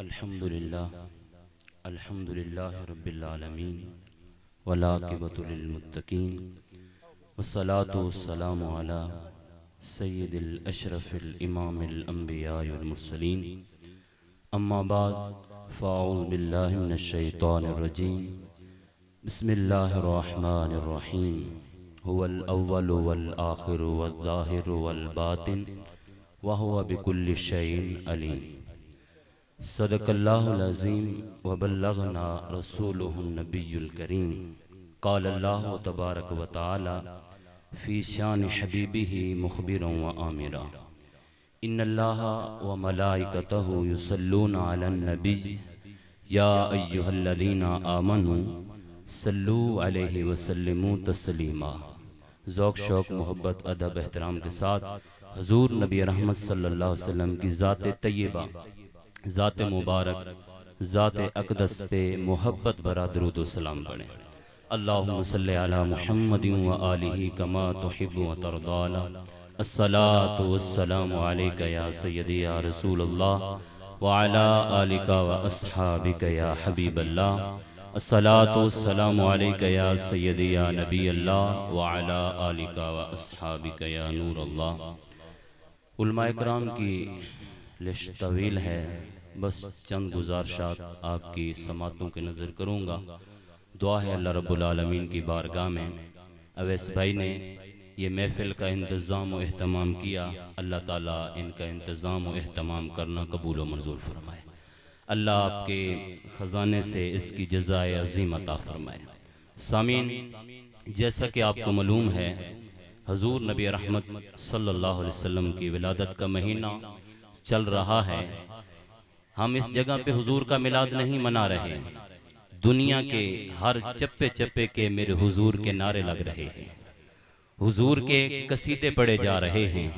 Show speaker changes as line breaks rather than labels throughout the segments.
अल्हम्दुलिल्लाह रब्बिल आलमीन वलाक़िबतु लिल मुत्तक़ीन वस्सलातु वस्सलामु अला सय्यिदिल अशरफिल इमामिल अंबिया वल मुरसलीन अम्मा बाद फ़अऊज़ु बिल्लाहि मिनश शैतानिर रजीम बिस्मिल्लाहिर रहमानिर रहीम हुवल अव्वलु वल आखिरु वल ज़ाहिरु वल बातिन व हुवा बिकुल्लि शैइन अलीम। सदक़ल्लाहुल अज़ीम व बल्लगना रसूलुहुन नबियुल करीम। क़ालल्लाहु तबारक व तआला फ़ी शान हबीबिही मुख़बिरन व आमिरा इन्नल्लाहा व मलाइकतहु युसल्लूना अलन नबी या अय्युहल्लज़ीना आमनू सल्लू अलैहि व सल्लिमू तस्लीमा। ज़ौक़ शौक़ मोहब्बत अदब एहतराम के साथ हुज़ूर नबी रहमत सल्लल्लाहु अलैहि वसल्लम की ज़ात तय्यबा ज़ात मुबारक ज़ात अक़दस पे मोहब्बत भरा दुरूद व सलाम पढ़ें। अल्लाहुम्मा सल्लि अला मुहम्मदिन व आलिहि कमा तुहिब्बु व तर्दा। अस्सलातु वस्सलामु अलैका या सय्यदी या रसूलल्लाह व अला आलिका व अस्हाबिका या हबीबल्लाह। अस्सलातु वस्सलामु अलैका या सय्यदी या नबी अल्लाह व अला आलिका व अस्हाबिका या नूर अल्लाह। उलमाए किराम की लिस्ट तवील है, बस चंद गुज़ारिशात आपकी समातों के नज़र करूँगा। दुआ है अल्लाह रब्बुल आलमीन की बारगाह में अवैस भाई ने ये महफ़िल का इंतज़ाम व एहतमाम किया, अल्लाह ताला इनका इंतज़ाम व एहतमाम करना कबूल व मंजूर फरमाए। अल्लाह आपके ख़जाने से इसकी जज़ाए अज़ीम अता फरमाए। सामीन, जैसा कि आपको मालूम है हुज़ूर नबी रहमत सल्लल्लाहु अलैहि वसल्लम की विलादत का महीना चल रहा है। हम इस जगह पे हुजूर का मिलाद नहीं मना रहे, दुनिया के हर चप्पे चप्पे के मेरे हुजूर के नारे लग रहे हैं, हुजूर के कसीदे पढ़े जा रहे हैं,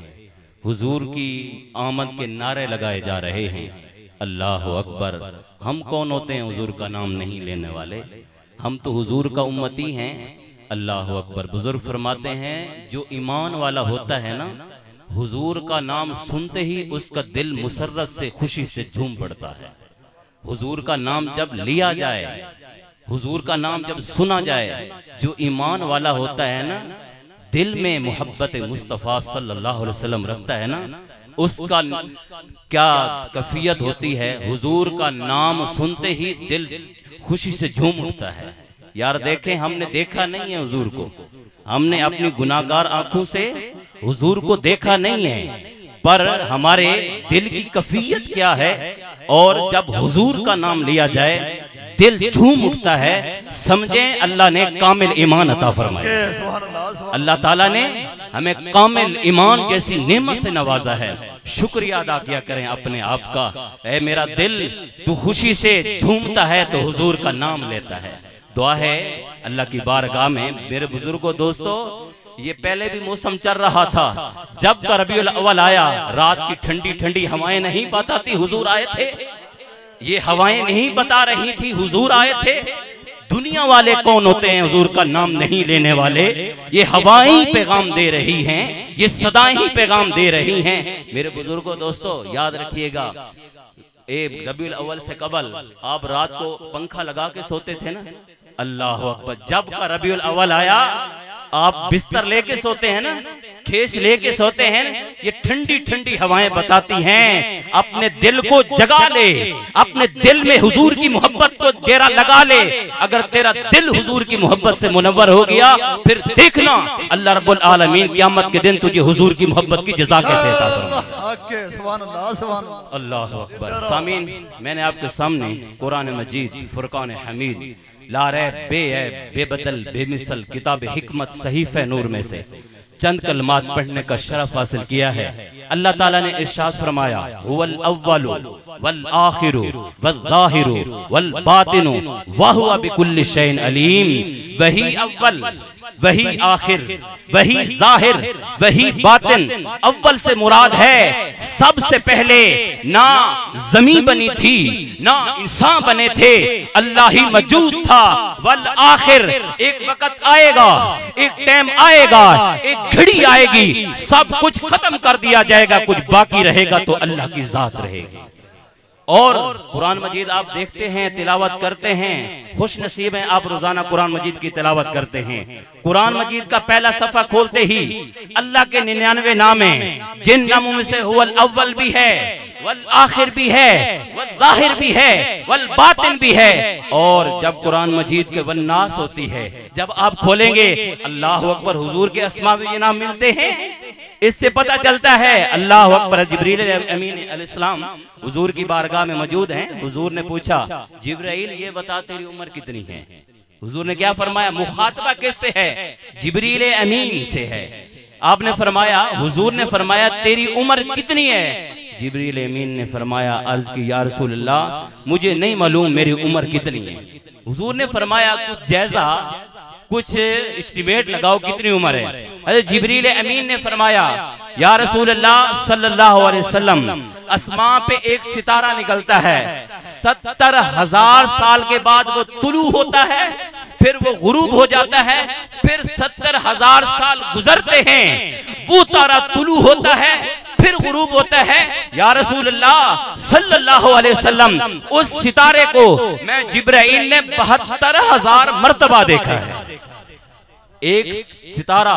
हुजूर की आमद के नारे लगाए जा रहे हैं। अल्लाह अकबर। हम कौन होते हैं हुजूर का नाम नहीं लेने वाले? हम तो हुजूर का उम्मती हैं। अल्लाह अकबर। बुजुर्ग फरमाते हैं जो ईमान वाला होता है ना, हुजूर का नाम सुनते ही उसका दिल मुसर्रत से खुशी से झूम पड़ता है। हुजूर का नाम जब लिया जाए, हुजूर का नाम जब सुना जाए, जो ईमान वाला होता है ना, दिल में मोहब्बत मुस्तफ़ा सल्लल्लाहु अलैहि वसल्लम रखता है ना, उसका क्या कैफियत होती है। हुजूर का नाम सुनते ही दिल खुशी से झूम उठता है। यार देखें, हमने देखा नहीं है हुजूर को, हमने अपनी गुनाहगार आंखों से हुजूर को देखा नहीं है, पर हमारे दिल की कैफियत क्या है। और जब हुजूर का नाम लिया जाए दिल झूम उठता है। समझें अल्लाह ने कामिल ईमान अता फरमाया। अल्लाह ताला ने हमें कामिल ईमान जैसी नेमत से नवाजा है। शुक्रिया अदा किया करें अपने आप का। ऐ मेरा दिल, तू खुशी से झूमता है तो हुजूर का नाम लेता है। दुआ है अल्लाह की बारगाह में मेरे बुजुर्गों, दोस्तों, ये पहले भी मौसम चल रहा था। जब का रबीउल अव्वल आया, रात की ठंडी ठंडी हवाएं नहीं बताती हुजूर आए थे। ये हवाएं नहीं बता रही थी हुजूर आए थे। दुनिया वाले कौन होते हैं हुजूर का नाम नहीं लेने वाले? ये हवाएं पैगाम दे रही हैं, ये सदाएं ही पैगाम दे रही हैं। मेरे बुजुर्गों, दोस्तों, याद रखिएगा, रबीउल अव्वल से कबल आप रात को पंखा लगा के सोते थे ना। अल्लाह अकबर। जब का रबीउल अव्वल आया, आप बिस्तर लेके सोते हैं ना, खेस लेके सोते हैं। ये ठंडी ठंडी हवाएं बताती हैं अपने दिल को जगा ले, अपने दिल में हुजूर की मोहब्बत को डेरा लगा ले। अगर तेरा दिल हुजूर की मोहब्बत से मुनव्वर हो गया, फिर देखना अल्लाह रब्बुल आलमीन क़यामत के दिन तुझे हुजूर की मोहब्बत की जज़ा कैसे अता फरमाएगा। अल्लाह अकबर। सामीन, मैंने आपके सामने कुरान मजीद फुरकान हमीद ला रैब बेऐब बेबदल बेमिसल किताब हिकमत सहीफ़े नूर में से चंद कलमात पढ़ने का शरफ हासिल किया है। अल्लाह ताला ने इरशाद फरमाया, हुवल अव्वलु वल आखिरु वल ज़ाहिरु वल बातिनु व हुवा बिकुल्लि शैइन अलीम। वही अव्वल, वही आखिर, वही जाहिर, वही बातिन। अव्वल से मुराद है सबसे पहले ना जमीन बनी थी, ना इंसान बने थे, अल्लाह ही मौजूद था। वल आखिर, एक वक्त आएगा, एक टाइम आएगा, एक घड़ी आएगी, सब कुछ खत्म कर दिया जाएगा, कुछ बाकी रहेगा तो अल्लाह की जात रहेगी। और कुरान मजीद आप देखते हैं, तिलावत करते हैं, खुश नसीब हैं आप रोजाना कुरान मजीद की तिलावत करते हैं। कुरान मजीद का पहला सफा खोलते ही अल्लाह के 99 नाम हैं, जिन नामों में से हुवल अव्वल भी है, वल आखिर भी है, वल ज़ाहिर भी है, वल बातिन भी है। और जब कुरान मजीद के वन्नास होती है, जब आप खोलेंगे अल्लाह अकबर, हुजूर के अस्मा में ये नाम मिलते हैं। इससे पता चलता है अल्लाह अकबर। जिब्रील अमीन अलैहिस्सलाम हुजूर की बारगाह में मौजूद हैं। हुजूर ने पूछा, जिब्राइल ये बता तेरी उम्र कितनी है? हुजूर ने क्या फरमाया? मुखातबा किससे है? जिब्रील अमीन से है। आपने फरमाया, हुजूर ने फरमाया तेरी उम्र कितनी है? जिब्रील अमीन ने फरमाया, अर्ज की या रसूलल्लाह मुझे नहीं मालूम मेरी उम्र कितनी है। हुजूर ने फरमाया कुछ जायजा, कुछ एस्टिमेट लगाओ कितनी उम्र है। अरे जिब्रील अमीन ने फरमाया, या रसूलल्लाह सल्लल्लाहु अलैहि वसल्लम अस्मा पे एक सितारा निकलता है, 70,000 साल के बाद वो तुलू होता है, फिर वो गुरूब हो जाता है, फिर 70,000 साल गुजरते हैं, वो तारा तुलू होता है, फिर गुरूब होता है। या रसूलल्लाह सल्लल्लाहु अलैहि वसल्लम उस सितारे को मैं जिब्राइल ने 72,000 मर्तबा देखा है। एक सितारा,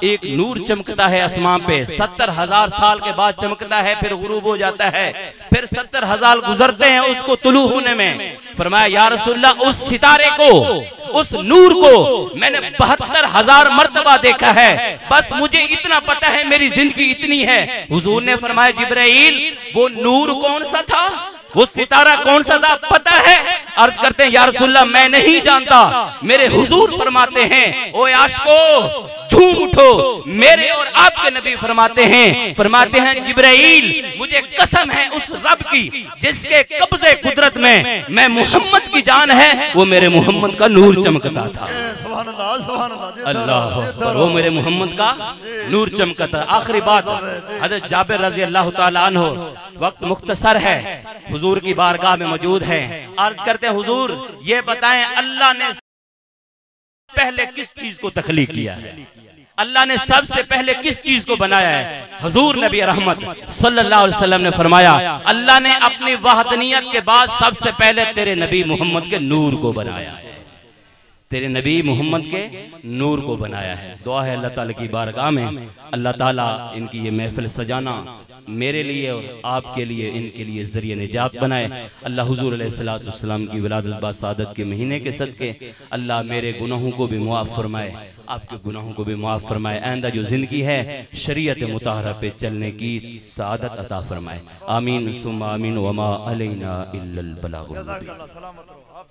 एक नूर चमकता है आसमान पे, 70,000 साल के बाद चमकता है, फिर गुरूब हो जाता है, फिर 70,000 गुजरते हैं उसको तुलू होने में। फरमाया या रसूलल्लाह उस सितारे को, उस नूर को मैंने 72,000 मर्तबा देखा है, बस मुझे इतना पता है मेरी जिंदगी इतनी है। हुजूर ने फरमाया जिब्राइल वो नूर कौन सा था, वो सितारा कौन सा था पता है? अर्ज करते हैं या रसूलल्लाह मैं नहीं जानता। मेरे हुजूर फरमाते हैं, ओ आशिको झूम उठो, मेरे और आपके नबी फरमाते हैं जिब्राइल मुझे कसम है उस रब की जिसके कब्जे कुदरत में मैं मोहम्मद की जान है, वो मेरे मोहम्मद का नूर चमकता था। अल्लाह अकबर, वो मेरे मोहम्मद का नूर चमकता। आखिरी बात, हज़रत जाबिर रज़ी अल्लाह तआला अन्हु, वक्त मुख्तसर है, हुजूर की बारगाह में मौजूद हैं। अर्ज करते हैं हुजूर ये बताएं अल्लाह ने पहले किस चीज को तख्लीक किया है? अल्लाह ने सबसे पहले किस चीज को बनाया है? हुजूर नबी रहमत सल्लल्लाहु अलैहि वसल्लम ने फरमाया अल्लाह ने अपनी वहदनियत के बाद सबसे पहले तेरे नबी मोहम्मद के नूर को बनाया है। तेरे नबी मोहम्मद के नूर को बनाया है। दुआ है अल्लाह ताला की बारगाह में अल्लाह ताला इनकी ये महफिल सजाना मेरे लिए और आपके लिए, इनके लिए जरिए निजात बनाए। अल्लाह हुजूर अलैहिस्सलातु वस्सलाम की विलादत बासादत के महीने के सदके अल्लाह मेरे गुनाहों को भी मुआफ़ फरमाए, आपके गुनाहों को भी मुआफ़ फरमाए। आइंदा जो जिंदगी है शरीयत मुताहरा पे चलने की सआदत अता फरमाए। आमीन सुम्मा आमीन वमा अलैना इल्लल बलागुल मुबीन।